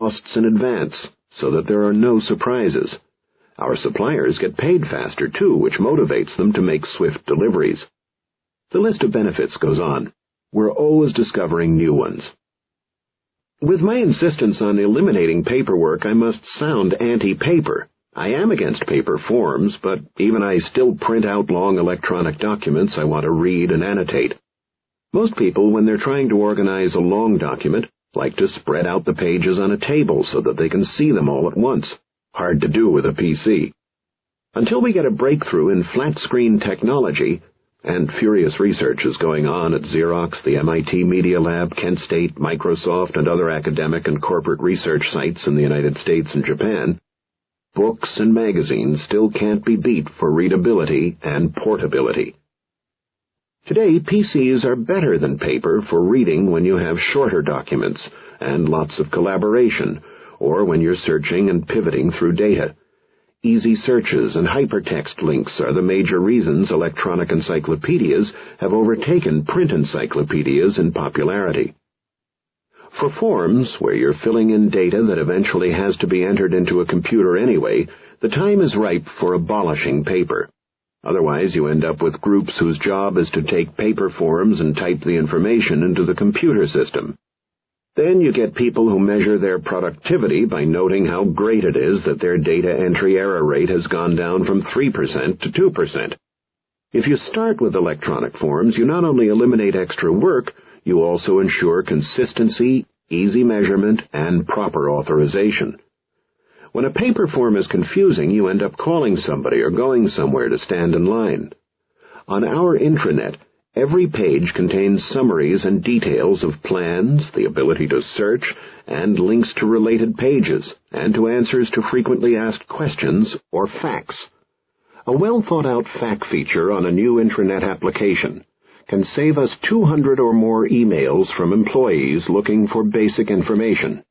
costs in advance so that there are no surprises. Our suppliers get paid faster, too, which motivates them to make swift deliveries. The list of benefits goes on. We're always discovering new ones. With my insistence on eliminating paperwork, I must sound anti-paper. I am against paper forms, but even I still print out long electronic documents I want to read and annotate. Most people, when they're trying to organize a long document, like to spread out the pages on a table so that they can see them all at once. Hard to do with a PC. Until we get a breakthrough in flat-screen technology, and furious research is going on at Xerox, the MIT Media Lab, Kent State, Microsoft, and other academic and corporate research sites in the United States and Japan, books and magazines still can't be beat for readability and portability. Today, PCs are better than paper for reading when you have shorter documents and lots of collaboration, or when you're searching and pivoting through data. Easy searches and hypertext links are the major reasons electronic encyclopedias have overtaken print encyclopedias in popularity. For forms, where you're filling in data that eventually has to be entered into a computer anyway, the time is ripe for abolishing paper. Otherwise, you end up with groups whose job is to take paper forms and type the information into the computer system. Then you get people who measure their productivity by noting how great it is that their data entry error rate has gone down from 3% to 2%. If you start with electronic forms, you not only eliminate extra work, you also ensure consistency, easy measurement, and proper authorization. When a paper form is confusing, you end up calling somebody or going somewhere to stand in line. On our intranet, every page contains summaries and details of plans, the ability to search, and links to related pages, and to answers to frequently asked questions or facts. A well-thought-out fact feature on a new intranet application can save us 200 or more emails from employees looking for basic information.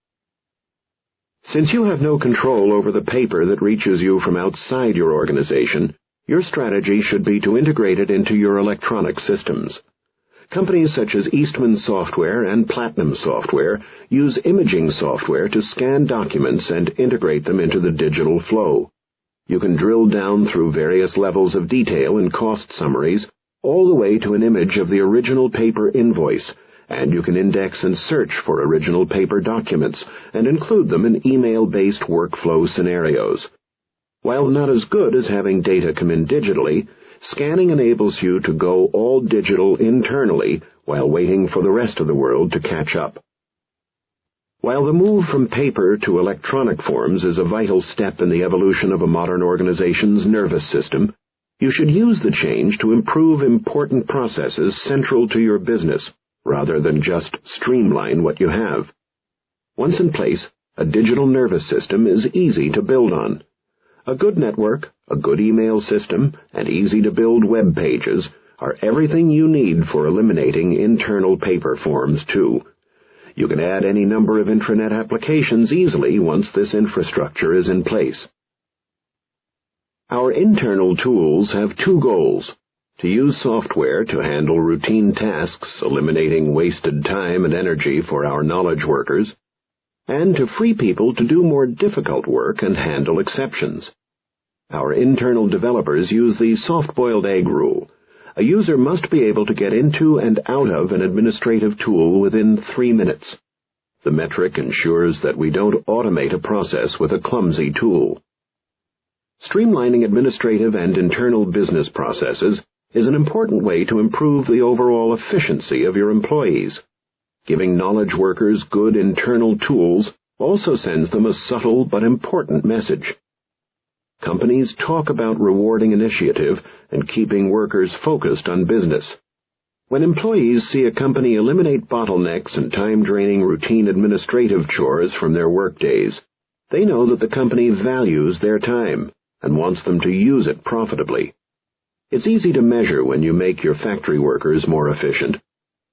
Since you have no control over the paper that reaches you from outside your organization, your strategy should be to integrate it into your electronic systems. Companies such as Eastman Software and Platinum Software use imaging software to scan documents and integrate them into the digital flow. You can drill down through various levels of detail in cost summaries, all the way to an image of the original paper invoice, and you can index and search for original paper documents and include them in email-based workflow scenarios. While not as good as having data come in digitally, scanning enables you to go all digital internally while waiting for the rest of the world to catch up. While the move from paper to electronic forms is a vital step in the evolution of a modern organization's nervous system, you should use the change to improve important processes central to your business, rather than just streamline what you have. Once in place, a digital nervous system is easy to build on. A good network, a good email system, and easy-to-build web pages are everything you need for eliminating internal paper forms, too. You can add any number of intranet applications easily once this infrastructure is in place. Our internal tools have two goals: to use software to handle routine tasks, eliminating wasted time and energy for our knowledge workers, and to free people to do more difficult work and handle exceptions. Our internal developers use the soft-boiled egg rule. A user must be able to get into and out of an administrative tool within 3 minutes. The metric ensures that we don't automate a process with a clumsy tool. Streamlining administrative and internal business processes is an important way to improve the overall efficiency of your employees. Giving knowledge workers good internal tools also sends them a subtle but important message. Companies talk about rewarding initiative and keeping workers focused on business. When employees see a company eliminate bottlenecks and time-draining routine administrative chores from their workdays, they know that the company values their time and wants them to use it profitably. It's easy to measure when you make your factory workers more efficient.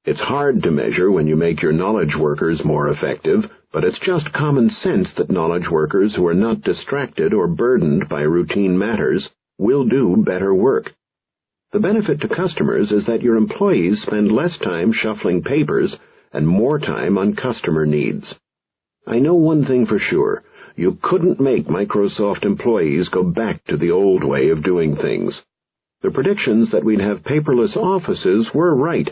It's hard to measure when you make your knowledge workers more effective, but it's just common sense that knowledge workers who are not distracted or burdened by routine matters will do better work. The benefit to customers is that your employees spend less time shuffling papers and more time on customer needs. I know one thing for sure. You couldn't make Microsoft employees go back to the old way of doing things. The predictions that we'd have paperless offices were right,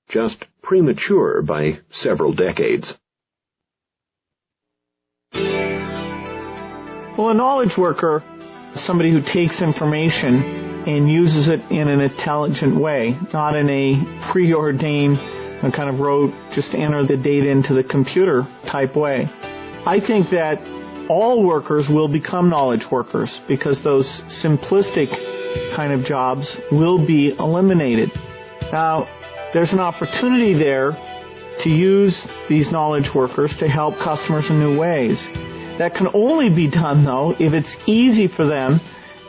just premature by several decades. Well, a knowledge worker is somebody who takes information and uses it in an intelligent way, not in a preordained kind of rote, just enter the data into the computer type way. I think that all workers will become knowledge workers because those simplistic kind of jobs will be eliminated. Now, there's an opportunity there to use these knowledge workers to help customers in new ways. That can only be done, though, if it's easy for them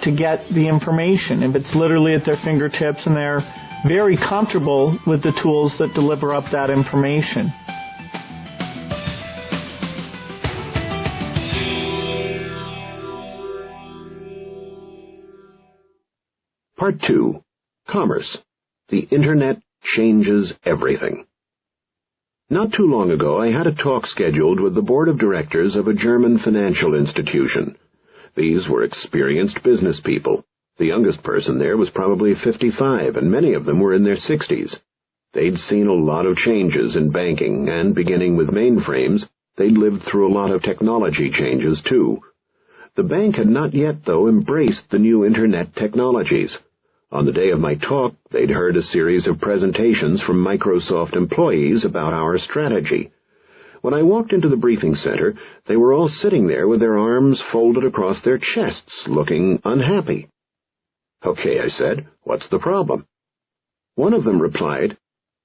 to get the information, if it's literally at their fingertips and they're very comfortable with the tools that deliver up that information. Part 2. Commerce. The Internet changes everything. Not too long ago, I had a talk scheduled with the board of directors of a German financial institution. These were experienced business people. The youngest person there was probably 55, and many of them were in their 60s. They'd seen a lot of changes in banking, and beginning with mainframes, they'd lived through a lot of technology changes, too. The bank had not yet, though, embraced the new Internet technologies. On the day of my talk, they'd heard a series of presentations from Microsoft employees about our strategy. When I walked into the briefing center, they were all sitting there with their arms folded across their chests, looking unhappy. "Okay," I said, "what's the problem?" One of them replied,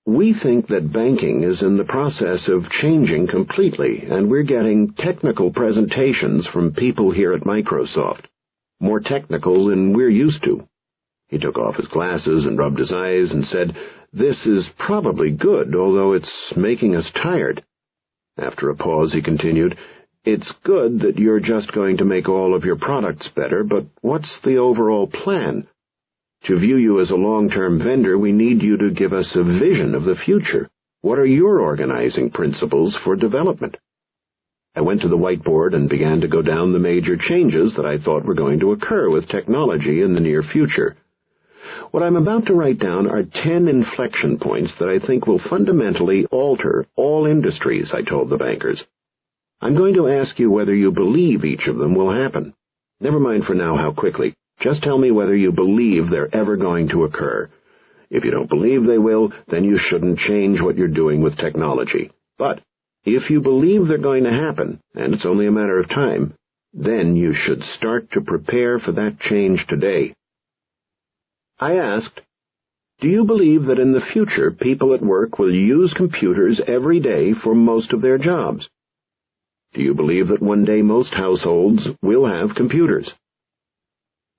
"We think that banking is in the process of changing completely, and we're getting technical presentations from people here at Microsoft, more technical than we're used to." He took off his glasses and rubbed his eyes and said, "This is probably good, although it's making us tired." After a pause, he continued, "It's good that you're just going to make all of your products better, but what's the overall plan? To view you as a long-term vendor, we need you to give us a vision of the future. What are your organizing principles for development?" I went to the whiteboard and began to go down the major changes that I thought were going to occur with technology in the near future. What I'm about to write down are 10 inflection points that I think will fundamentally alter all industries, I told the bankers. I'm going to ask you whether you believe each of them will happen. Never mind for now how quickly. Just tell me whether you believe they're ever going to occur. If you don't believe they will, then you shouldn't change what you're doing with technology. But if you believe they're going to happen, and it's only a matter of time, then you should start to prepare for that change today. I asked, do you believe that in the future people at work will use computers every day for most of their jobs? Do you believe that one day most households will have computers?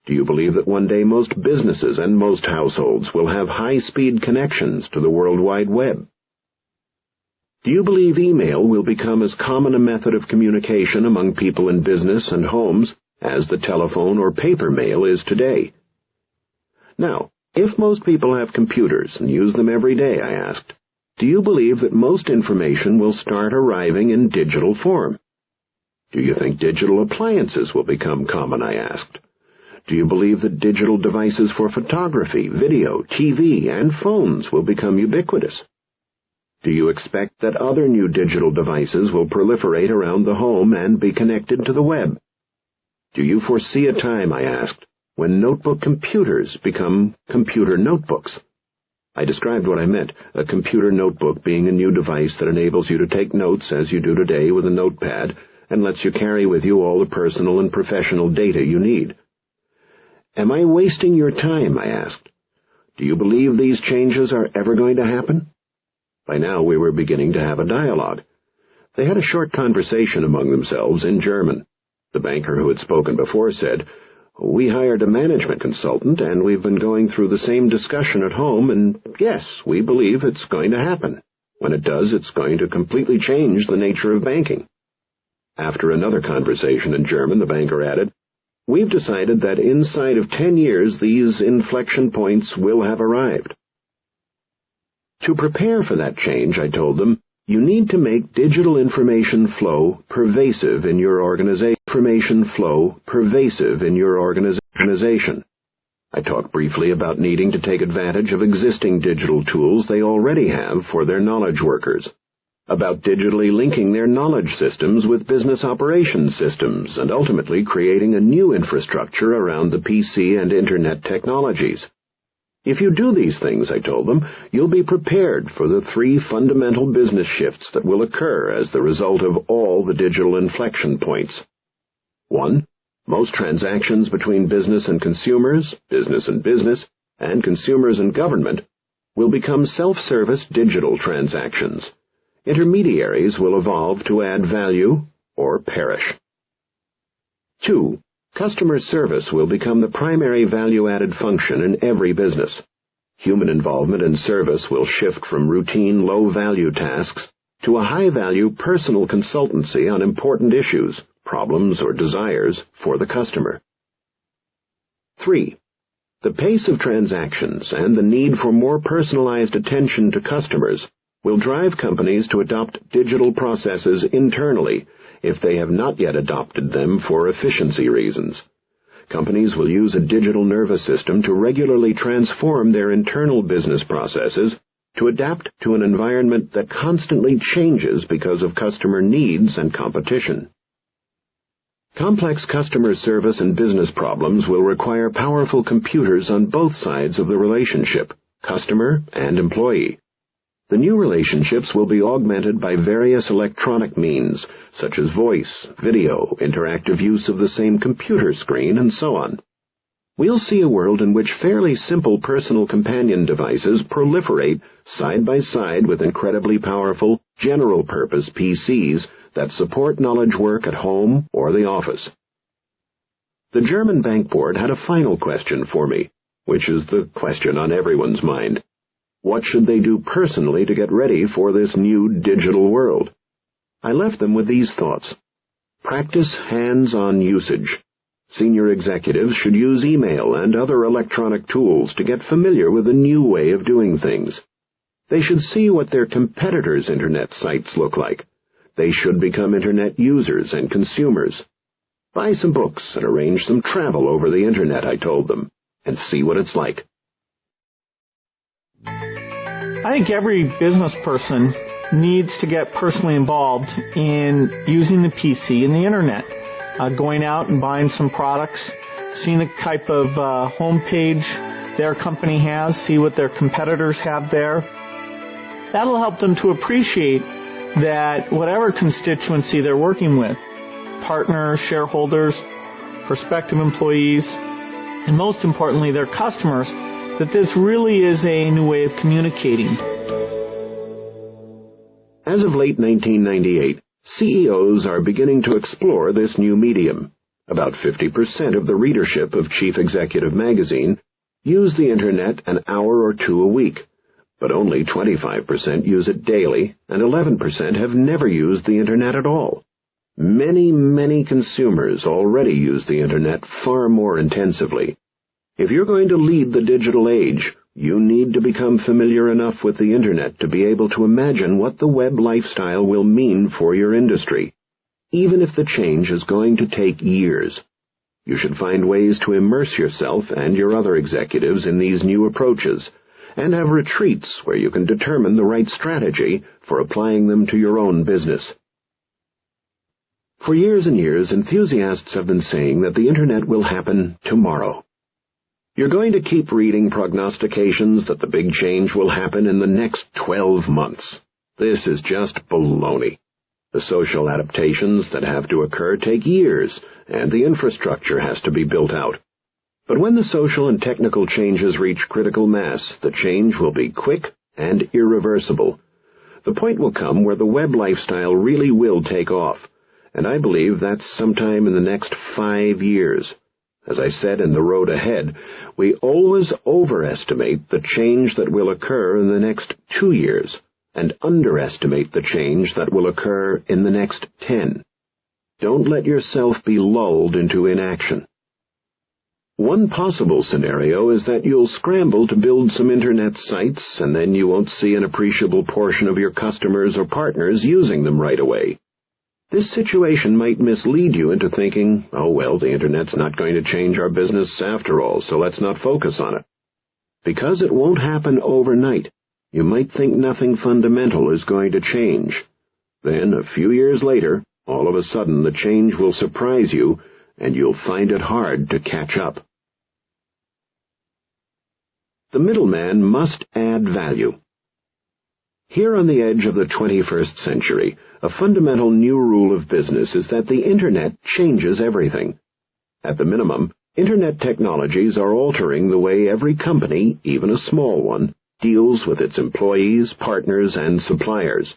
Do you believe that one day most businesses and most households will have high-speed connections to the World Wide Web? Do you believe email will become as common a method of communication among people in business and homes as the telephone or paper mail is today? Now, if most people have computers and use them every day, I asked, do you believe that most information will start arriving in digital form? Do you think digital appliances will become common, I asked? Do you believe that digital devices for photography, video, TV, and phones will become ubiquitous? Do you expect that other new digital devices will proliferate around the home and be connected to the web? Do you foresee a time, I asked, when notebook computers become computer notebooks? I described what I meant, a computer notebook being a new device that enables you to take notes as you do today with a notepad and lets you carry with you all the personal and professional data you need. Am I wasting your time, I asked. Do you believe these changes are ever going to happen? By now we were beginning to have a dialogue. They had a short conversation among themselves in German. The banker who had spoken before said, "We hired a management consultant, and we've been going through the same discussion at home, and yes, we believe it's going to happen. When it does, it's going to completely change the nature of banking." After another conversation in German, the banker added, "We've decided that inside of 10 years these inflection points will have arrived." To prepare for that change, I told them, You need to make digital information flow pervasive in your organization. I talked briefly about needing to take advantage of existing digital tools they already have for their knowledge workers, about digitally linking their knowledge systems with business operations systems, and ultimately creating a new infrastructure around the PC and Internet technologies. If you do these things, I told them, you'll be prepared for the 3 fundamental business shifts that will occur as the result of all the digital inflection points. 1. Most transactions between business and consumers, business, and consumers and government will become self-service digital transactions. Intermediaries will evolve to add value or perish. 2. Customer service will become the primary value-added function in every business. Human involvement in service will shift from routine, low-value tasks to a high-value personal consultancy on important issues, problems, or desires for the customer. 3. The pace of transactions and the need for more personalized attention to customers will drive companies to adopt digital processes internally if they have not yet adopted them for efficiency reasons. Companies will use a digital nervous system to regularly transform their internal business processes to adapt to an environment that constantly changes because of customer needs and competition. Complex customer service and business problems will require powerful computers on both sides of the relationship, customer and employee. The new relationships will be augmented by various electronic means, such as voice, video, interactive use of the same computer screen, and so on. We'll see a world in which fairly simple personal companion devices proliferate side by side with incredibly powerful, general-purpose PCs that support knowledge work at home or the office. The German Bank Board had a final question for me, which is the question on everyone's mind. What should they do personally to get ready for this new digital world? I left them with these thoughts. Practice hands-on usage. Senior executives should use email and other electronic tools to get familiar with a new way of doing things. They should see what their competitors' Internet sites look like. They should become Internet users and consumers. Buy some books and arrange some travel over the Internet, I told them, and see what it's like. I think every business person needs to get personally involved in using the PC and the Internet, going out and buying some products, seeing the type of homepage their company has, see what their competitors have there. That'll help them to appreciate that whatever constituency they're working with, partners, shareholders, prospective employees, and most importantly, their customers, that this really is a new way of communicating. As of late 1998, CEOs are beginning to explore this new medium. About 50% of the readership of Chief Executive magazine use the Internet an hour or 2 a week, but only 25% use it daily, and 11% have never used the Internet at all. Many consumers already use the Internet far more intensively. If you're going to lead the digital age, you need to become familiar enough with the Internet to be able to imagine what the web lifestyle will mean for your industry, even if the change is going to take years. You should find ways to immerse yourself and your other executives in these new approaches, and have retreats where you can determine the right strategy for applying them to your own business. For years and years, enthusiasts have been saying that the Internet will happen tomorrow. You're going to keep reading prognostications that the big change will happen in the next 12 months. This is just baloney. The social adaptations that have to occur take years, and the infrastructure has to be built out. But when the social and technical changes reach critical mass, the change will be quick and irreversible. The point will come where the web lifestyle really will take off, and I believe that's sometime in the next 5 years. As I said in The Road Ahead, we always overestimate the change that will occur in the next 2 years and underestimate the change that will occur in the next 10. Don't let yourself be lulled into inaction. One possible scenario is that you'll scramble to build some internet sites, and then you won't see an appreciable portion of your customers or partners using them right away. This situation might mislead you into thinking, oh well, the internet's not going to change our business after all, so let's not focus on it. Because it won't happen overnight, you might think nothing fundamental is going to change. Then, a few years later, all of a sudden the change will surprise you, and you'll find it hard to catch up. The middleman must add value. Here on the edge of the 21st century, a fundamental new rule of business is that the Internet changes everything. At the minimum, Internet technologies are altering the way every company, even a small one, deals with its employees, partners, and suppliers.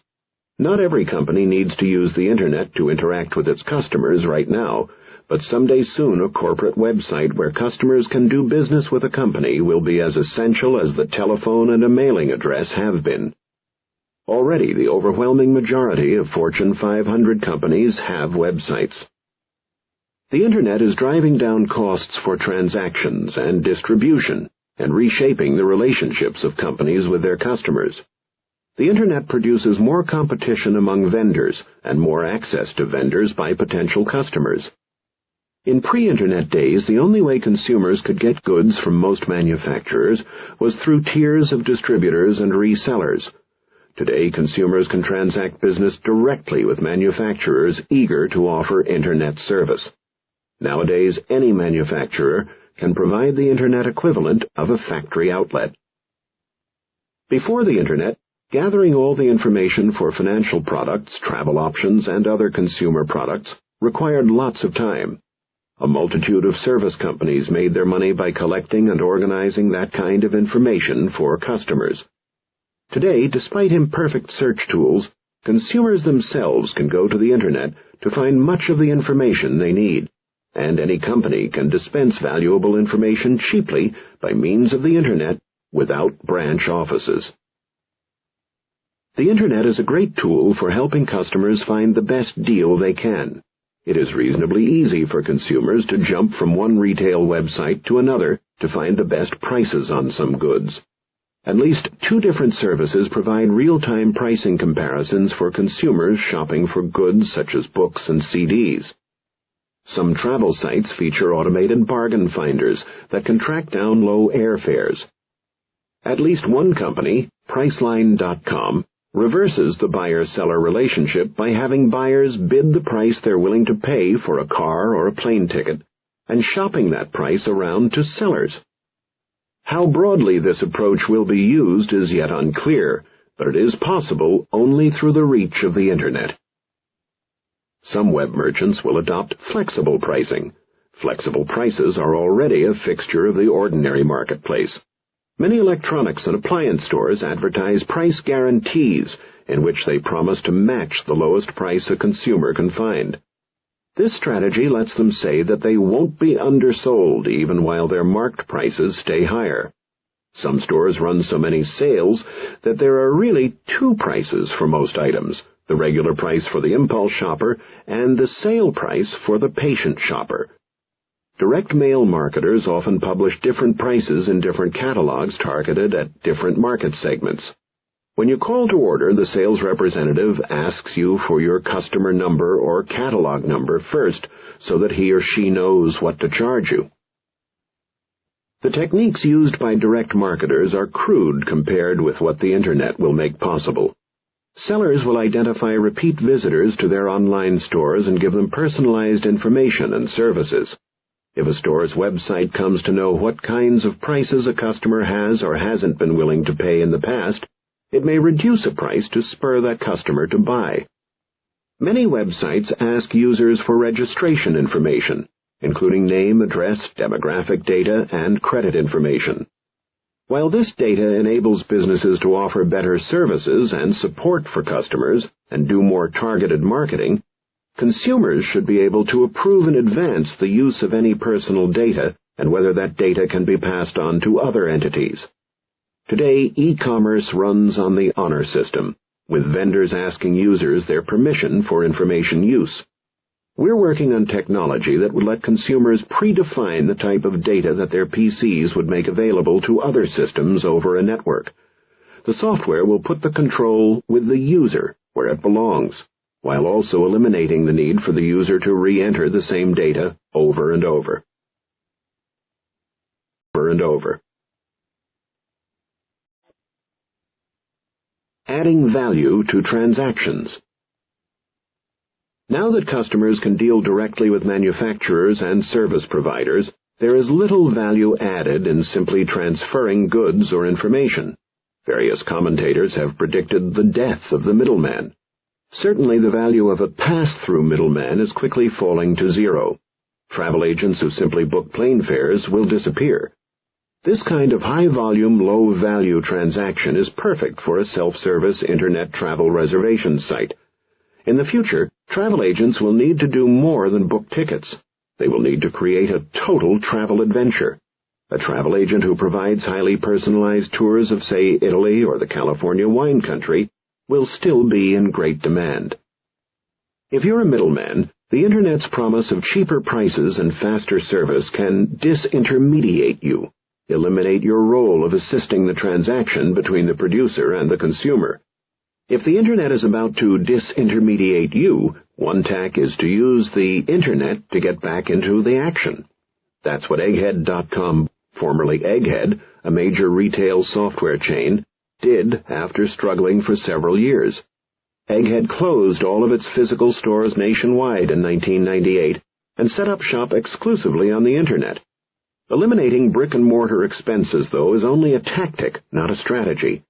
Not every company needs to use the Internet to interact with its customers right now, but someday soon a corporate website where customers can do business with a company will be as essential as the telephone and a mailing address have been. Already, the overwhelming majority of Fortune 500 companies have websites. The Internet is driving down costs for transactions and distribution and reshaping the relationships of companies with their customers. The Internet produces more competition among vendors and more access to vendors by potential customers. In pre-Internet days, the only way consumers could get goods from most manufacturers was through tiers of distributors and resellers. Today, consumers can transact business directly with manufacturers eager to offer Internet service. Nowadays, any manufacturer can provide the Internet equivalent of a factory outlet. Before the Internet, gathering all the information for financial products, travel options, and other consumer products required lots of time. A multitude of service companies made their money by collecting and organizing that kind of information for customers. Today, despite imperfect search tools, consumers themselves can go to the Internet to find much of the information they need, and any company can dispense valuable information cheaply by means of the Internet without branch offices. The Internet is a great tool for helping customers find the best deal they can. It is reasonably easy for consumers to jump from one retail website to another to find the best prices on some goods. At least 2 different services provide real-time pricing comparisons for consumers shopping for goods such as books and CDs. Some travel sites feature automated bargain finders that can track down low airfares. At least one company, Priceline.com, reverses the buyer-seller relationship by having buyers bid the price they're willing to pay for a car or a plane ticket and shopping that price around to sellers. How broadly this approach will be used is yet unclear, but it is possible only through the reach of the Internet. Some web merchants will adopt flexible pricing. Flexible prices are already a fixture of the ordinary marketplace. Many electronics and appliance stores advertise price guarantees in which they promise to match the lowest price a consumer can find. This strategy lets them say that they won't be undersold even while their marked prices stay higher. Some stores run so many sales that there are really 2 prices for most items, the regular price for the impulse shopper and the sale price for the patient shopper. Direct mail marketers often publish different prices in different catalogs targeted at different market segments. When you call to order, the sales representative asks you for your customer number or catalog number first so that he or she knows what to charge you. The techniques used by direct marketers are crude compared with what the Internet will make possible. Sellers will identify repeat visitors to their online stores and give them personalized information and services. If a store's website comes to know what kinds of prices a customer has or hasn't been willing to pay in the past, it may reduce a price to spur that customer to buy. Many websites ask users for registration information, including name, address, demographic data, and credit information. While this data enables businesses to offer better services and support for customers and do more targeted marketing, consumers should be able to approve in advance the use of any personal data and whether that data can be passed on to other entities. Today, e-commerce runs on the honor system, with vendors asking users their permission for information use. We're working on technology that would let consumers predefine the type of data that their PCs would make available to other systems over a network. The software will put the control with the user where it belongs, while also eliminating the need for the user to re-enter the same data over and over. Adding value to transactions. Now that customers can deal directly with manufacturers and service providers, there is little value added in simply transferring goods or information. Various commentators have predicted the death of the middleman. Certainly the value of a pass-through middleman is quickly falling to zero. Travel agents who simply book plane fares will disappear. This kind of high-volume, low-value transaction is perfect for a self-service internet travel reservation site. In the future, travel agents will need to do more than book tickets. They will need to create a total travel adventure. A travel agent who provides highly personalized tours of, say, Italy or the California wine country will still be in great demand. If you're a middleman, the Internet's promise of cheaper prices and faster service can disintermediate you, eliminate your role of assisting the transaction between the producer and the consumer. If the Internet is about to disintermediate you, one tack is to use the Internet to get back into the action. That's what Egghead.com, formerly Egghead, a major retail software chain, did after struggling for several years. Egghead closed all of its physical stores nationwide in 1998 and set up shop exclusively on the Internet. Eliminating brick-and-mortar expenses, though, is only a tactic, not a strategy.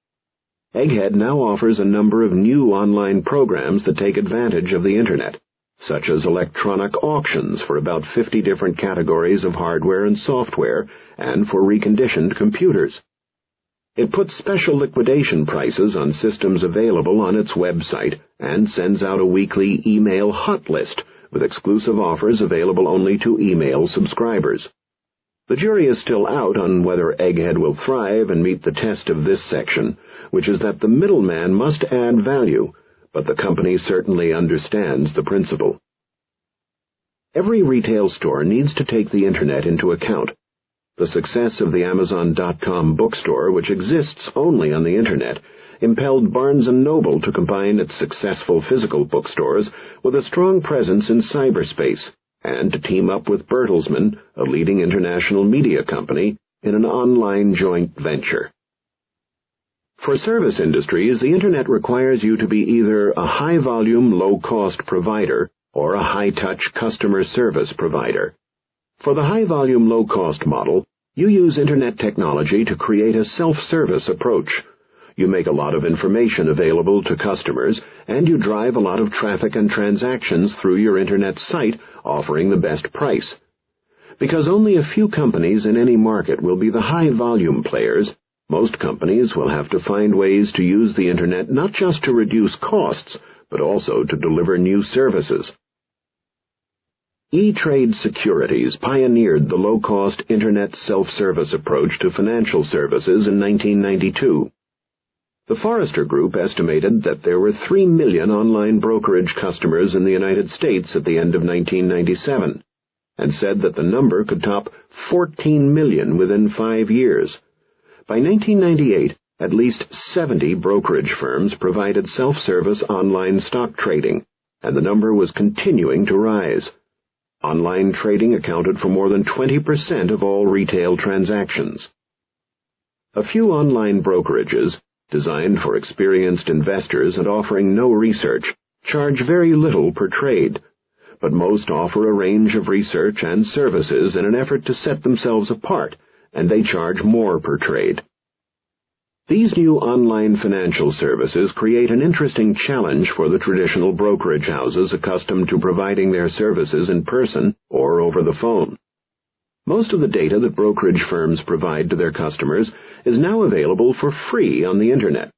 Egghead now offers a number of new online programs that take advantage of the Internet, such as electronic auctions for about 50 different categories of hardware and software, and for reconditioned computers. It puts special liquidation prices on systems available on its website and sends out a weekly email hot list with exclusive offers available only to email subscribers. The jury is still out on whether Egghead will thrive and meet the test of this section, which is that the middleman must add value, but the company certainly understands the principle. Every retail store needs to take the Internet into account. The success of the Amazon.com bookstore, which exists only on the Internet, impelled Barnes & Noble to combine its successful physical bookstores with a strong presence in cyberspace, and to team up with Bertelsmann, a leading international media company, in an online joint venture. For service industries, the Internet requires you to be either a high-volume, low-cost provider or a high-touch customer service provider. For the high-volume, low-cost model, you use Internet technology to create a self-service approach. You make a lot of information available to customers, and you drive a lot of traffic and transactions through your Internet site, offering the best price. Because only a few companies in any market will be the high-volume players, most companies will have to find ways to use the Internet not just to reduce costs, but also to deliver new services. E-Trade Securities pioneered the low-cost Internet self-service approach to financial services in 1992. The Forrester Group estimated that there were 3 million online brokerage customers in the United States at the end of 1997, and said that the number could top 14 million within 5 years. By 1998, at least 70 brokerage firms provided self-service online stock trading, and the number was continuing to rise. Online trading accounted for more than 20% of all retail transactions. A few online brokerages, designed for experienced investors and offering no research, charge very little per trade, but most offer a range of research and services in an effort to set themselves apart, and they charge more per trade. These new online financial services create an interesting challenge for the traditional brokerage houses accustomed to providing their services in person or over the phone. Most of the data that brokerage firms provide to their customers is now available for free on the Internet.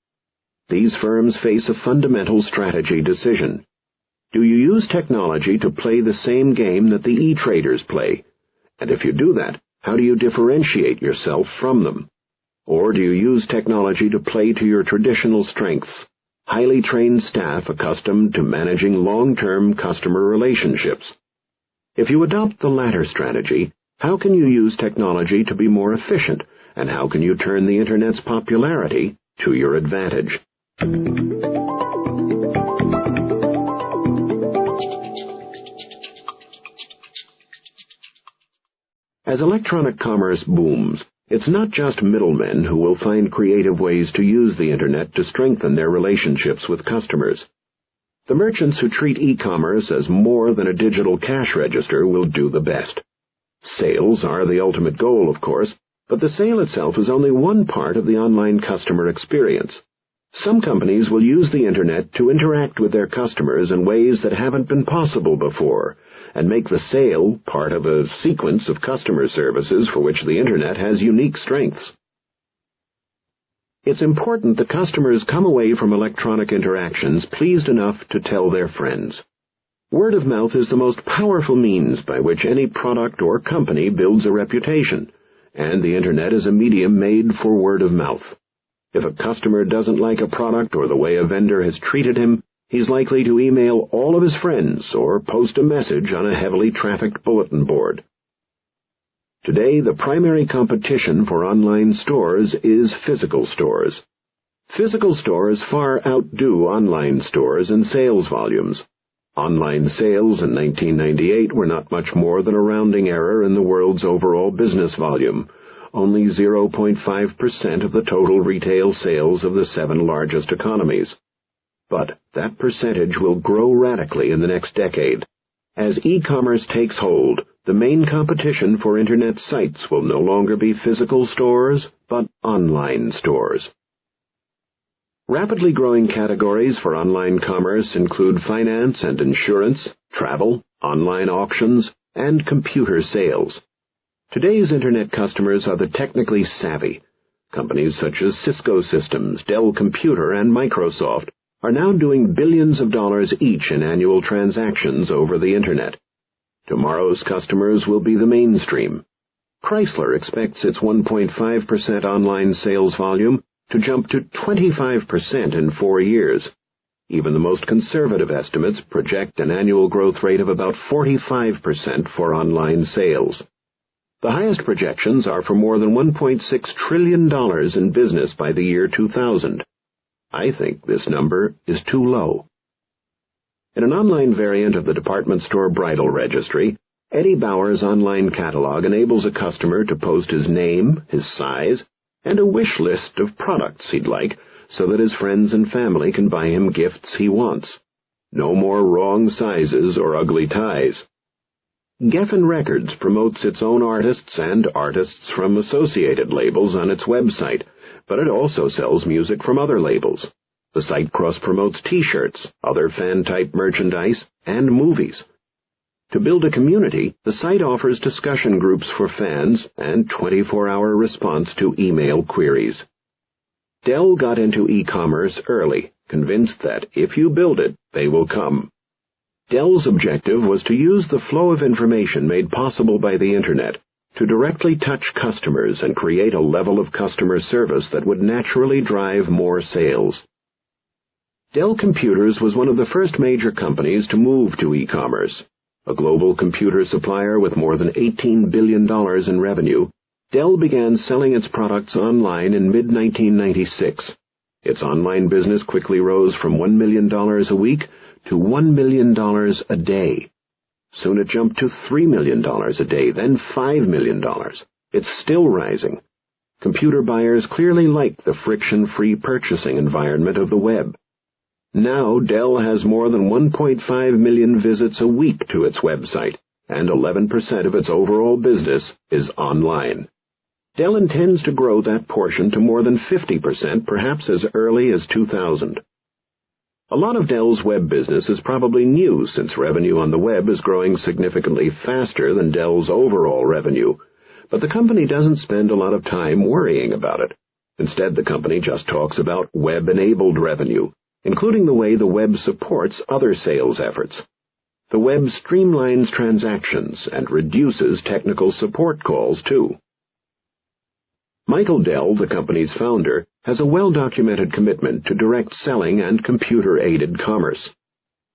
These firms face a fundamental strategy decision. Do you use technology to play the same game that the e-traders play? And if you do that, how do you differentiate yourself from them? Or do you use technology to play to your traditional strengths, highly trained staff accustomed to managing long-term customer relationships. If you adopt the latter strategy, how can you use technology to be more efficient, and how can you turn the Internet's popularity to your advantage? As electronic commerce booms, it's not just middlemen who will find creative ways to use the Internet to strengthen their relationships with customers. The merchants who treat e-commerce as more than a digital cash register will do the best. Sales are the ultimate goal, of course, but the sale itself is only one part of the online customer experience. Some companies will use the Internet to interact with their customers in ways that haven't been possible before, and make the sale part of a sequence of customer services for which the Internet has unique strengths. It's important that customers come away from electronic interactions pleased enough to tell their friends. Word of mouth is the most powerful means by which any product or company builds a reputation, and the Internet is a medium made for word of mouth. If a customer doesn't like a product or the way a vendor has treated him, he's likely to email all of his friends or post a message on a heavily trafficked bulletin board. Today, the primary competition for online stores is physical stores. Physical stores far outdo online stores in sales volumes. Online sales in 1998 were not much more than a rounding error in the world's overall business volume, only 0.5% of the total retail sales of the 7 largest economies. But that percentage will grow radically in the next decade. As e-commerce takes hold, the main competition for Internet sites will no longer be physical stores, but online stores. Rapidly growing categories for online commerce include finance and insurance, travel, online auctions, and computer sales. Today's Internet customers are the technically savvy. Companies such as Cisco Systems, Dell Computer, and Microsoft are now doing billions of dollars each in annual transactions over the Internet. Tomorrow's customers will be the mainstream. Chrysler expects its 1.5% online sales volume to jump to 25% in 4 years. Even the most conservative estimates project an annual growth rate of about 45% for online sales. The highest projections are for more than $1.6 trillion in business by the year 2000. I think this number is too low. In an online variant of the department store bridal registry, Eddie Bauer's online catalog enables a customer to post his name, his size, and a wish list of products he'd like so that his friends and family can buy him gifts he wants. No more wrong sizes or ugly ties. Geffen Records promotes its own artists and artists from associated labels on its website, but it also sells music from other labels. The site cross-promotes T-shirts, other fan-type merchandise, and movies. To build a community, the site offers discussion groups for fans and 24-hour response to email queries. Dell got into e-commerce early, convinced that if you build it, they will come. Dell's objective was to use the flow of information made possible by the Internet to directly touch customers and create a level of customer service that would naturally drive more sales. Dell Computers was one of the first major companies to move to e-commerce. A global computer supplier with more than $18 billion in revenue, Dell began selling its products online in mid-1996. Its online business quickly rose from $1 million a week to $1 million a day. Soon it jumped to $3 million a day, then $5 million. It's still rising. Computer buyers clearly like the friction-free purchasing environment of the web. Now Dell has more than 1.5 million visits a week to its website, and 11% of its overall business is online. Dell intends to grow that portion to more than 50%, perhaps as early as 2000. A lot of Dell's web business is probably new, since revenue on the web is growing significantly faster than Dell's overall revenue, but the company doesn't spend a lot of time worrying about it. Instead, the company just talks about web-enabled revenue, including the way the web supports other sales efforts. The web streamlines transactions and reduces technical support calls, too. Michael Dell, the company's founder, has a well-documented commitment to direct selling and computer-aided commerce.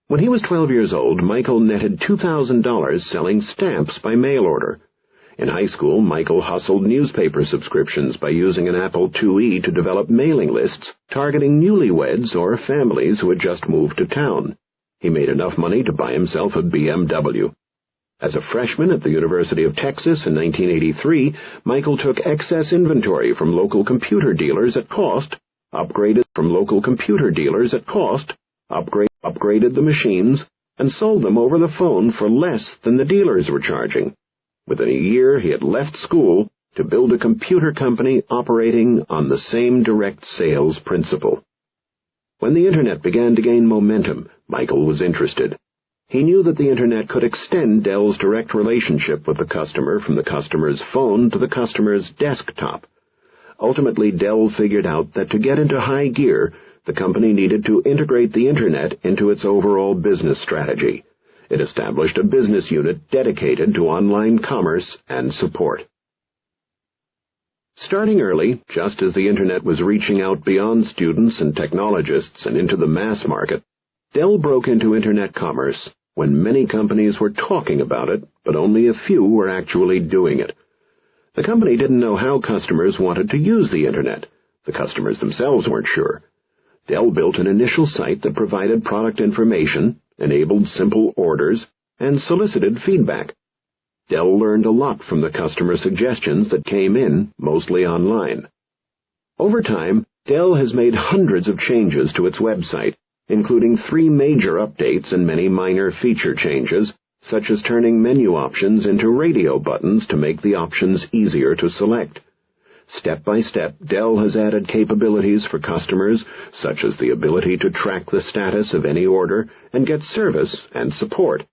When he was 12 years old, Michael netted $2,000 selling stamps by mail order. In high school, Michael hustled newspaper subscriptions by using an Apple IIe to develop mailing lists targeting newlyweds or families who had just moved to town. He made enough money to buy himself a BMW. As a freshman at the University of Texas in 1983, Michael took excess inventory from local computer dealers at cost, upgraded the machines, and sold them over the phone for less than the dealers were charging. Within a year, he had left school to build a computer company operating on the same direct sales principle. When the Internet began to gain momentum, Michael was interested. He knew that the Internet could extend Dell's direct relationship with the customer from the customer's phone to the customer's desktop. Ultimately, Dell figured out that to get into high gear, the company needed to integrate the Internet into its overall business strategy. It established a business unit dedicated to online commerce and support. Starting early, just as the Internet was reaching out beyond students and technologists and into the mass market, Dell broke into Internet commerce when many companies were talking about it, but only a few were actually doing it. The company didn't know how customers wanted to use the Internet. The customers themselves weren't sure. Dell built an initial site that provided product information, enabled simple orders, and solicited feedback. Dell learned a lot from the customer suggestions that came in, mostly online. Over time, Dell has made hundreds of changes to its website, including 3 major updates and many minor feature changes, such as turning menu options into radio buttons to make the options easier to select. Step by step, Dell has added capabilities for customers, such as the ability to track the status of any order and get service and support.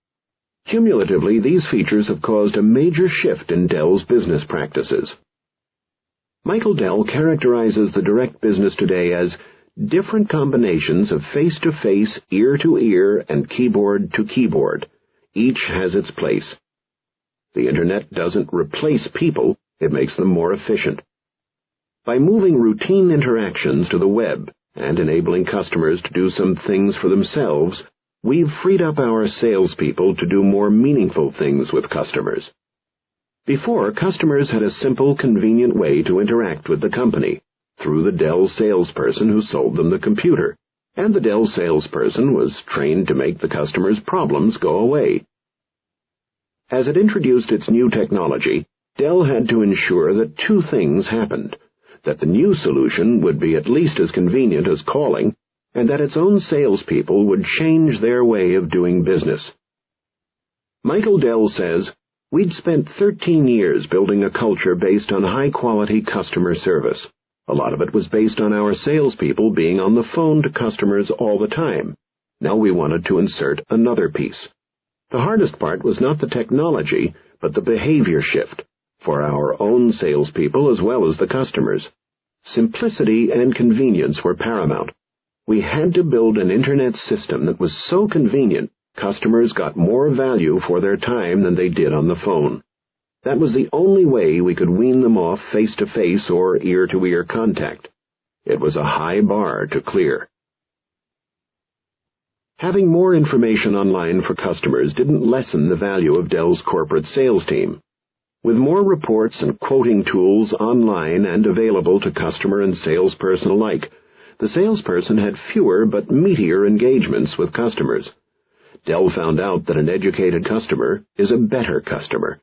Cumulatively, these features have caused a major shift in Dell's business practices. Michael Dell characterizes the direct business today as different combinations of face-to-face, ear-to-ear, and keyboard-to-keyboard. Each has its place. The Internet doesn't replace people, it makes them more efficient. By moving routine interactions to the web and enabling customers to do some things for themselves, we've freed up our salespeople to do more meaningful things with customers. Before, customers had a simple, convenient way to interact with the company, through the Dell salesperson who sold them the computer, and the Dell salesperson was trained to make the customer's problems go away. As it introduced its new technology, Dell had to ensure that 2 things happened: that the new solution would be at least as convenient as calling, and that its own salespeople would change their way of doing business. Michael Dell says, "We'd spent 13 years building a culture based on high-quality customer service. A lot of it was based on our salespeople being on the phone to customers all the time. Now we wanted to insert another piece. The hardest part was not the technology, but the behavior shift, for our own salespeople as well as the customers. Simplicity and convenience were paramount. We had to build an Internet system that was so convenient, customers got more value for their time than they did on the phone. That was the only way we could wean them off face-to-face or ear-to-ear contact. It was a high bar to clear." Having more information online for customers didn't lessen the value of Dell's corporate sales team. With more reports and quoting tools online and available to customer and salesperson alike, the salesperson had fewer but meatier engagements with customers. Dell found out that an educated customer is a better customer.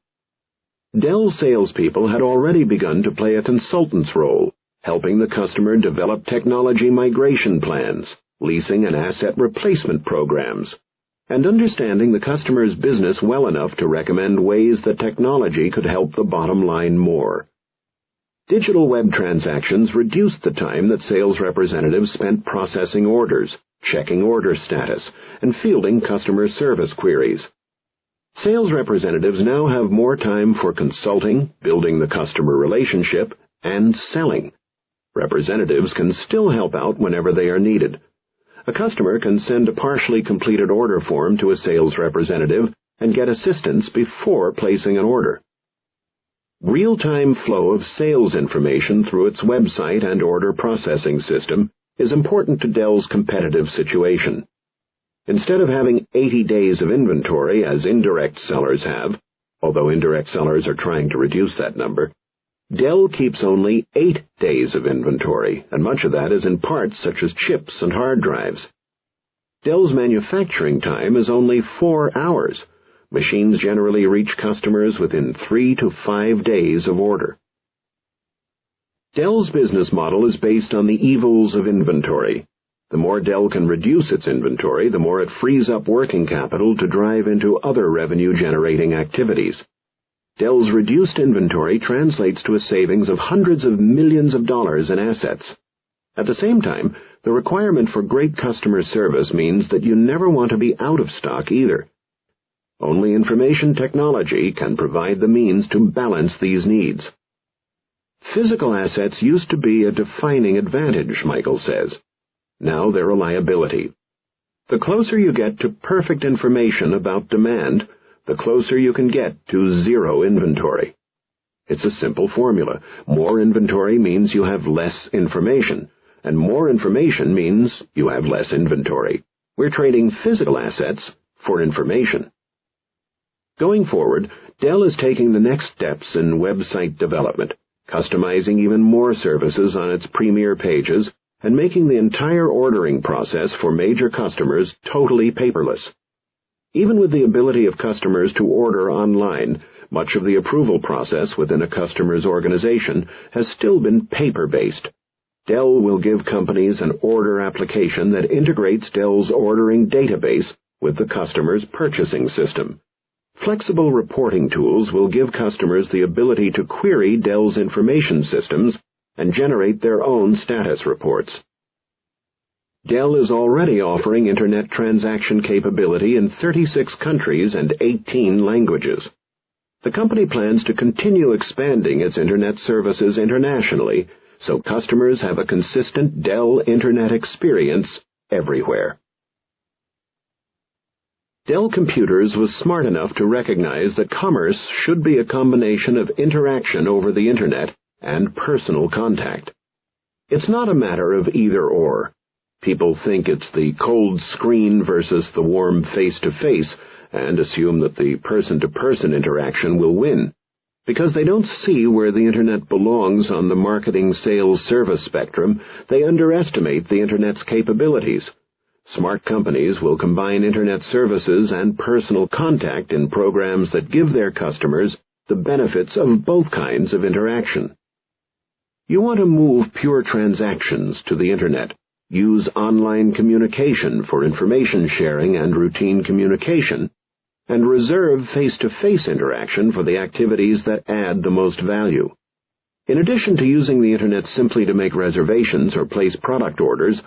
Dell salespeople had already begun to play a consultant's role, helping the customer develop technology migration plans, leasing and asset replacement programs, and understanding the customer's business well enough to recommend ways that technology could help the bottom line more. Digital web transactions reduced the time that sales representatives spent processing orders, checking order status, and fielding customer service queries. Sales representatives now have more time for consulting, building the customer relationship, and selling. Representatives can still help out whenever they are needed. A customer can send a partially completed order form to a sales representative and get assistance before placing an order. Real-time flow of sales information through its website and order processing system is important to Dell's competitive situation. Instead of having 80 days of inventory as indirect sellers have, although indirect sellers are trying to reduce that number, Dell keeps only 8 days of inventory, and much of that is in parts such as chips and hard drives. Dell's manufacturing time is only 4 hours. Machines generally reach customers within 3 to 5 days of order. Dell's business model is based on the evils of inventory. The more Dell can reduce its inventory, the more it frees up working capital to drive into other revenue-generating activities. Dell's reduced inventory translates to a savings of hundreds of millions of dollars in assets. At the same time, the requirement for great customer service means that you never want to be out of stock either. Only information technology can provide the means to balance these needs. Physical assets used to be a defining advantage, Michael says. Now they're a liability. The closer you get to perfect information about demand, the closer you can get to zero inventory. It's a simple formula. More inventory means you have less information, and more information means you have less inventory. We're trading physical assets for information. Going forward, Dell is taking the next steps in website development, customizing even more services on its premier pages, and making the entire ordering process for major customers totally paperless. Even with the ability of customers to order online, much of the approval process within a customer's organization has still been paper-based. Dell will give companies an order application that integrates Dell's ordering database with the customer's purchasing system. Flexible reporting tools will give customers the ability to query Dell's information systems and generate their own status reports. Dell is already offering Internet transaction capability in 36 countries and 18 languages. The company plans to continue expanding its Internet services internationally, so customers have a consistent Dell Internet experience everywhere. Dell Computers was smart enough to recognize that commerce should be a combination of interaction over the Internet and personal contact. It's not a matter of either-or. People think it's the cold screen versus the warm face-to-face and assume that the person-to-person interaction will win. Because they don't see where the Internet belongs on the marketing sales service spectrum, they underestimate the Internet's capabilities. Smart companies will combine Internet services and personal contact in programs that give their customers the benefits of both kinds of interaction. You want to move pure transactions to the Internet. Use online communication for information sharing and routine communication, and reserve face-to-face interaction for the activities that add the most value. In addition to using the Internet simply to make reservations or place product orders,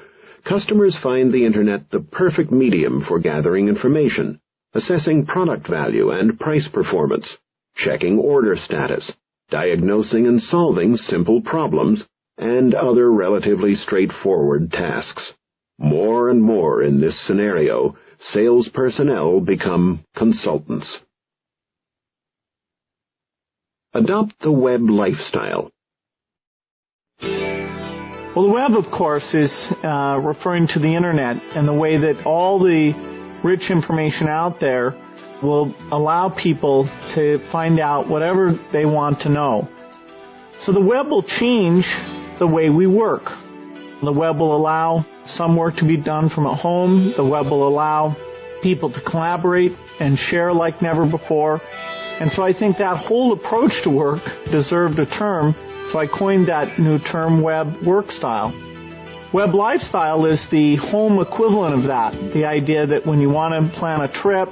customers find the Internet the perfect medium for gathering information, assessing product value and price performance, checking order status, diagnosing and solving simple problems, and other relatively straightforward tasks. More and more in this scenario, sales personnel become consultants. Adopt the web lifestyle. Well, the web, of course, is referring to the Internet and the way that all the rich information out there will allow people to find out whatever they want to know. So the web will change the way we work. The web will allow some work to be done from at home. The web will allow people to collaborate and share like never before. And so I think that whole approach to work deserved a term, so I coined that new term, web work style. Web lifestyle is the home equivalent of that, the idea that when you want to plan a trip,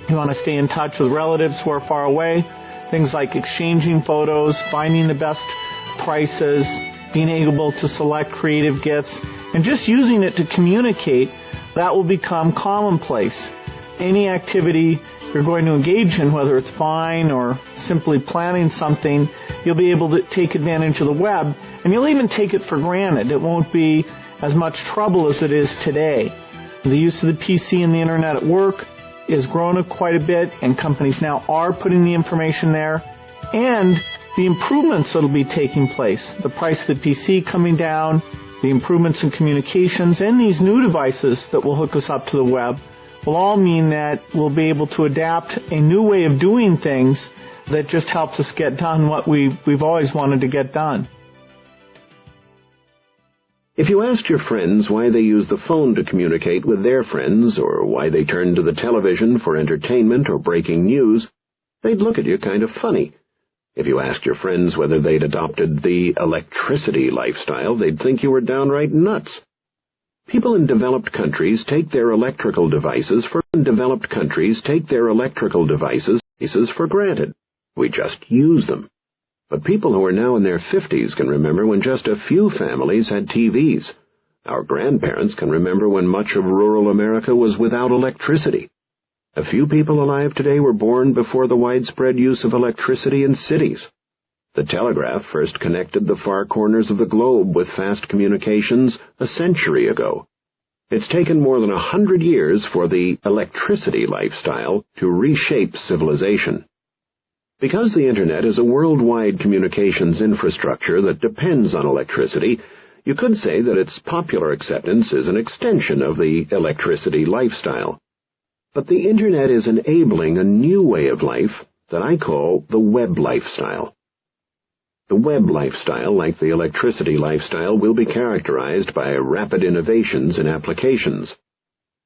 you want to stay in touch with relatives who are far away, things like exchanging photos, finding the best prices, being able to select creative gifts, and just using it to communicate, that will become commonplace. Any activity you're going to engage in, whether it's buying or simply planning something, you'll be able to take advantage of the web, and you'll even take it for granted. It won't be as much trouble as it is today. The use of the PC and the Internet at work is grown quite a bit, and companies now are putting the information there. And the improvements that will be taking place, the price of the PC coming down, the improvements in communications, and these new devices that will hook us up to the web will all mean that we'll be able to adapt a new way of doing things that just helps us get done what we've always wanted to get done. If you asked your friends why they use the phone to communicate with their friends, or why they turn to the television for entertainment or breaking news, they'd look at you kind of funny. If you asked your friends whether they'd adopted the electricity lifestyle, they'd think you were downright nuts. People in developed countries take their electrical devices for granted. We just use them. But people who are now in their 50s can remember when just a few families had TVs. Our grandparents can remember when much of rural America was without electricity. A few people alive today were born before the widespread use of electricity in cities. The telegraph first connected the far corners of the globe with fast communications a century ago. It's taken more than 100 years for the electricity lifestyle to reshape civilization. Because the Internet is a worldwide communications infrastructure that depends on electricity, you could say that its popular acceptance is an extension of the electricity lifestyle. But the Internet is enabling a new way of life that I call the web lifestyle. The web lifestyle, like the electricity lifestyle, will be characterized by rapid innovations in applications.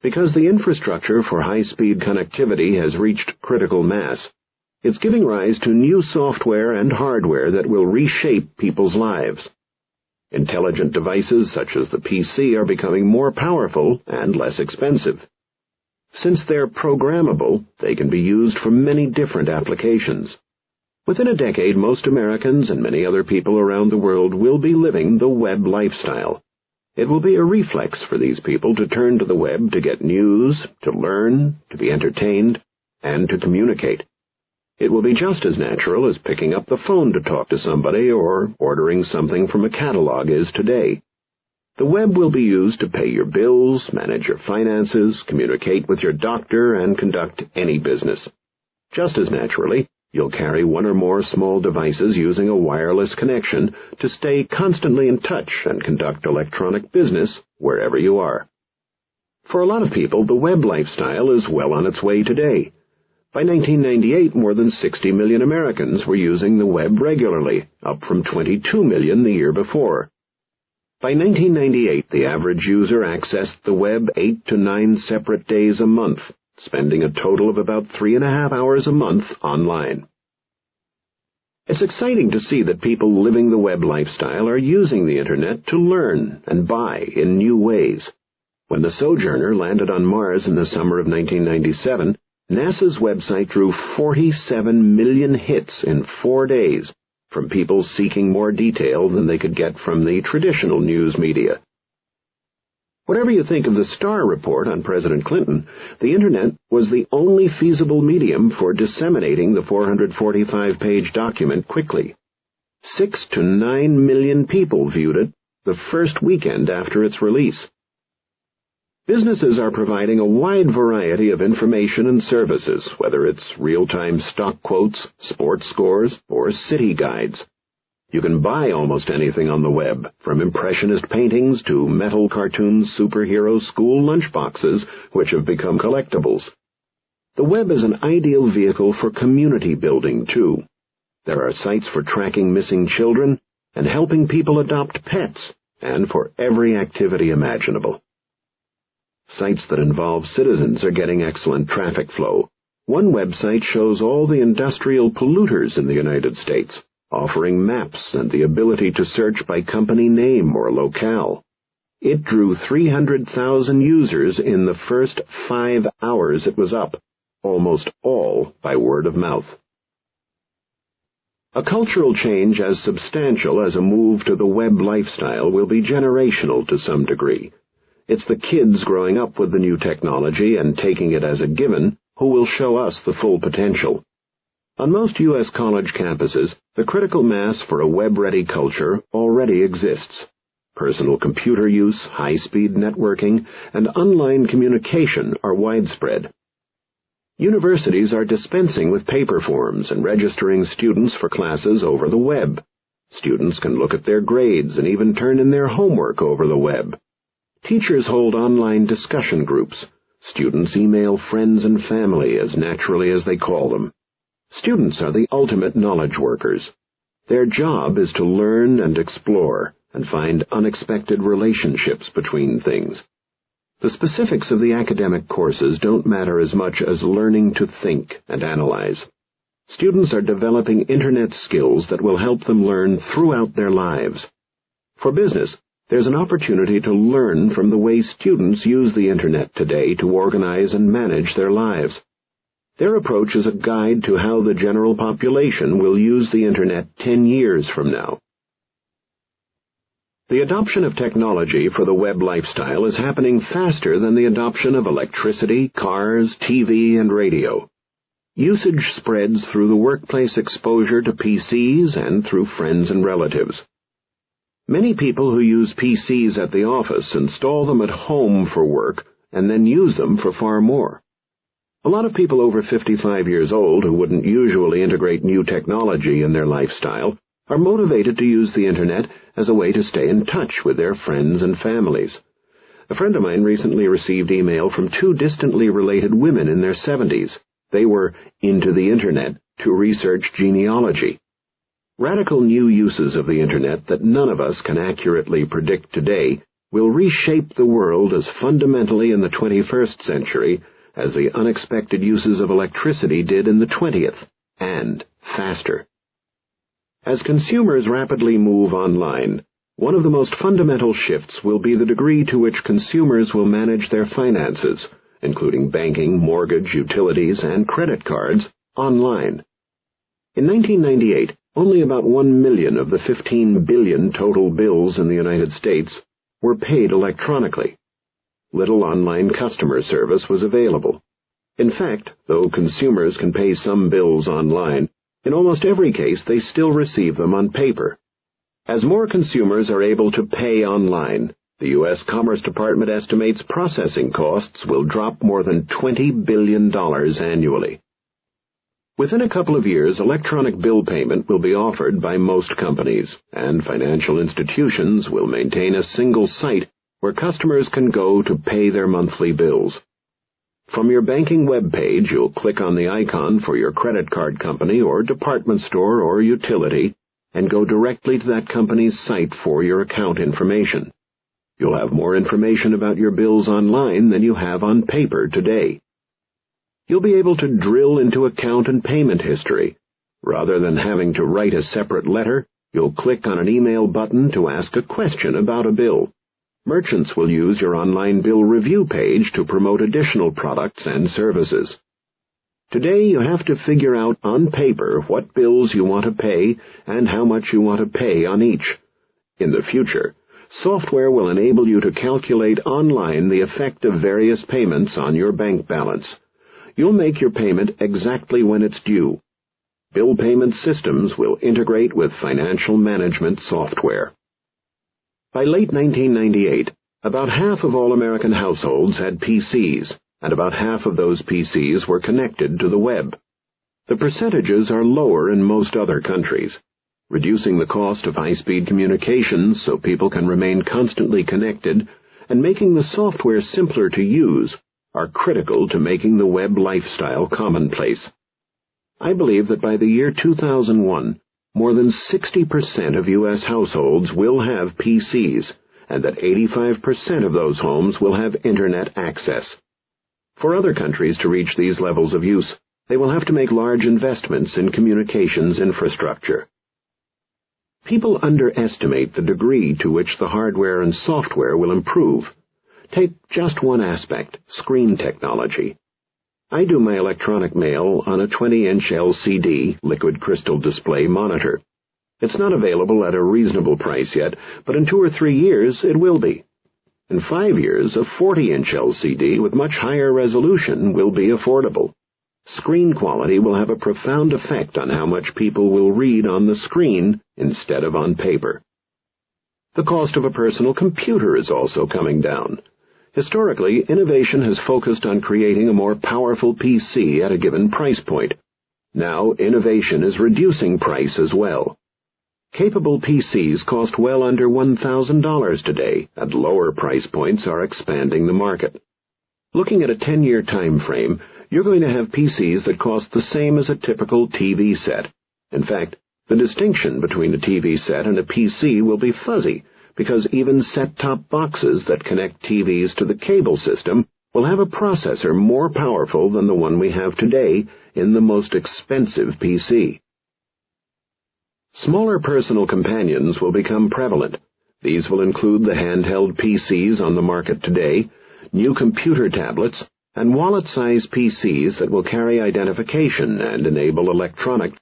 Because the infrastructure for high-speed connectivity has reached critical mass, it's giving rise to new software and hardware that will reshape people's lives. Intelligent devices such as the PC are becoming more powerful and less expensive. Since they're programmable, they can be used for many different applications. Within a decade, most Americans and many other people around the world will be living the web lifestyle. It will be a reflex for these people to turn to the web to get news, to learn, to be entertained, and to communicate. It will be just as natural as picking up the phone to talk to somebody or ordering something from a catalog is today. The web will be used to pay your bills, manage your finances, communicate with your doctor, and conduct any business. Just as naturally, you'll carry one or more small devices using a wireless connection to stay constantly in touch and conduct electronic business wherever you are. For a lot of people, the web lifestyle is well on its way today. By 1998, more than 60 million Americans were using the web regularly, up from 22 million the year before. By 1998, the average user accessed the web 8 to 9 separate days a month, spending a total of about 3.5 hours a month online. It's exciting to see that people living the web lifestyle are using the Internet to learn and buy in new ways. When the Sojourner landed on Mars in the summer of 1997, NASA's website drew 47 million hits in 4 days from people seeking more detail than they could get from the traditional news media. Whatever you think of the Starr report on President Clinton, the Internet was the only feasible medium for disseminating the 445-page document quickly. 6 to 9 million people viewed it the first weekend after its release. Businesses are providing a wide variety of information and services, whether it's real-time stock quotes, sports scores, or city guides. You can buy almost anything on the web, from impressionist paintings to metal cartoon superhero school lunchboxes, which have become collectibles. The web is an ideal vehicle for community building, too. There are sites for tracking missing children and helping people adopt pets, and for every activity imaginable. Sites that involve citizens are getting excellent traffic flow. One website shows all the industrial polluters in the United States, offering maps and the ability to search by company name or locale. It drew 300,000 users in the first 5 hours it was up, almost all by word of mouth. A cultural change as substantial as a move to the web lifestyle will be generational to some degree. It's the kids growing up with the new technology and taking it as a given who will show us the full potential. On most U.S. college campuses, the critical mass for a web-ready culture already exists. Personal computer use, high-speed networking, and online communication are widespread. Universities are dispensing with paper forms and registering students for classes over the web. Students can look at their grades and even turn in their homework over the web. Teachers hold online discussion groups. Students email friends and family as naturally as they call them. Students are the ultimate knowledge workers. Their job is to learn and explore and find unexpected relationships between things. The specifics of the academic courses don't matter as much as learning to think and analyze. Students are developing Internet skills that will help them learn throughout their lives. For business, there's an opportunity to learn from the way students use the Internet today to organize and manage their lives. Their approach is a guide to how the general population will use the Internet 10 years from now. The adoption of technology for the web lifestyle is happening faster than the adoption of electricity, cars, TV, and radio. Usage spreads through the workplace exposure to PCs and through friends and relatives. Many people who use PCs at the office install them at home for work and then use them for far more. A lot of people over 55 years old who wouldn't usually integrate new technology in their lifestyle are motivated to use the Internet as a way to stay in touch with their friends and families. A friend of mine recently received email from two distantly related women in their 70s. They were into the Internet to research genealogy. Radical new uses of the Internet that none of us can accurately predict today will reshape the world as fundamentally in the 21st century as the unexpected uses of electricity did in the 20th, and faster. As consumers rapidly move online, one of the most fundamental shifts will be the degree to which consumers will manage their finances, including banking, mortgage, utilities, and credit cards, online. In 1998, only about 1 million of the 15 billion total bills in the United States were paid electronically. Little online customer service was available. In fact, though consumers can pay some bills online, in almost every case they still receive them on paper. As more consumers are able to pay online, the U.S. Commerce Department estimates processing costs will drop more than $20 billion annually. Within a couple of years, electronic bill payment will be offered by most companies, and financial institutions will maintain a single site where customers can go to pay their monthly bills. From your banking web page, you'll click on the icon for your credit card company or department store or utility and go directly to that company's site for your account information. You'll have more information about your bills online than you have on paper today. You'll be able to drill into account and payment history. Rather than having to write a separate letter, you'll click on an email button to ask a question about a bill. Merchants will use your online bill review page to promote additional products and services. Today you have to figure out on paper what bills you want to pay and how much you want to pay on each. In the future, software will enable you to calculate online the effect of various payments on your bank balance. You'll make your payment exactly when it's due. Bill payment systems will integrate with financial management software. By late 1998, about half of all American households had PCs, and about half of those PCs were connected to the web. The percentages are lower in most other countries. Reducing the cost of high-speed communications so people can remain constantly connected and making the software simpler to use are critical to making the web lifestyle commonplace. I believe that by the year 2001, more than 60% of U.S. households will have PCs, and that 85% of those homes will have Internet access. For other countries to reach these levels of use, they will have to make large investments in communications infrastructure. People underestimate the degree to which the hardware and software will improve. Take just one aspect, screen technology. I do my electronic mail on a 20-inch LCD, liquid crystal display monitor. It's not available at a reasonable price yet, but in 2 or 3 years it will be. In 5 years, a 40-inch LCD with much higher resolution will be affordable. Screen quality will have a profound effect on how much people will read on the screen instead of on paper. The cost of a personal computer is also coming down. Historically, innovation has focused on creating a more powerful PC at a given price point. Now, innovation is reducing price as well. Capable PCs cost well under $1,000 today, and lower price points are expanding the market. Looking at a 10-year time frame, you're going to have PCs that cost the same as a typical TV set. In fact, the distinction between a TV set and a PC will be fuzzy, because even set-top boxes that connect TVs to the cable system will have a processor more powerful than the one we have today in the most expensive PC. Smaller personal companions will become prevalent. These will include the handheld PCs on the market today, new computer tablets, and wallet-sized PCs that will carry identification and enable electronic